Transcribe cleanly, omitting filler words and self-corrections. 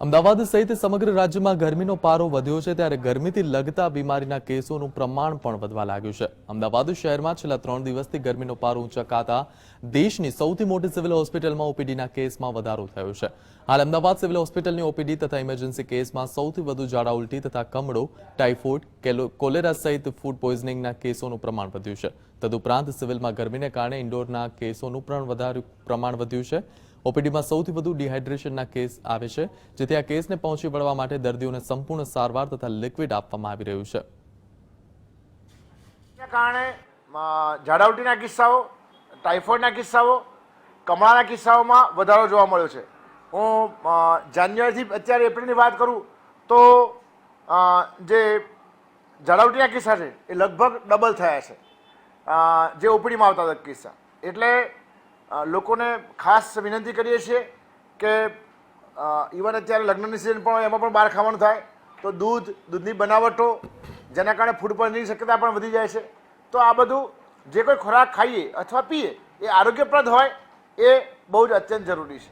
અમદાવાદ સહિત સમગ્ર રાજ્યમાં ગરમીનો પારો વધ્યો છે ત્યારે ગરમીથી લગતા બીમારીના કેસોનું પ્રમાણ પણ વધવા લાગ્યું છે। અમદાવાદ શહેરમાં છેલ્લા 3 દિવસથી ગરમીનો પારો ઊંચકાતા દેશની સૌથી મોટી સિવિલ હોસ્પિટલમાં ઓપીડીના કેસમાં વધારો થયો છે। હાલ અમદાવાદ સિવિલ હોસ્પિટલની ઓપીડી તથા ઇમરજન્સી કેસમાં સૌથી વધુ ઝાડા ઉલટી તથા કમળો, ટાઇફોઇડ, કોલેરા સહિત ફૂડ પોઈઝનિંગના કેસોનું પ્રમાણ વધ્યું છે। તદુપરાંત સિવિલમાં ગરમીને કારણે ઇન્ડોરના કેસોનું પણ પ્રમાણ વધ્યું છે। ઓપીડીમાં સૌથી વધુ ડિહાઇડ્રેશનના કેસ આવે છે, જેથી આ કેસને પહોંચી વળવા માટે દર્દીઓને સંપૂર્ણ સારવાર તથા લિક્વિડ આપવામાં આવી રહ્યું છે। કારણે ઝાડા ઉલટીના કિસ્સાઓ, ટાઇફોઇડના કિસ્સાઓ, કમળાના કિસ્સાઓમાં વધારો જોવા મળ્યો છે। હું જાન્યુઆરીથી અત્યારે એપ્રિલની વાત કરું તો જે ઝાડા ઉલટીના કિસ્સા છે એ લગભગ ડબલ થયા છે જે ઓપીડીમાં આવતા હતા કિસ્સા। એટલે લોકોને ખાસ વિનંતી કરીએ છીએ કે ઇવન અત્યારે લગ્નની સિઝન પણ હોય એમાં પણ બહાર ખાવાનું થાય તો દૂધની બનાવટો જેના કારણે ફૂડ પોઈઝનિંગની શક્યતા પણ વધી જાય છે। તો આ બધું જે કોઈ ખોરાક ખાઈએ અથવા પીએ એ આરોગ્યપ્રદ હોય એ બહુ જ અત્યંત જરૂરી છે।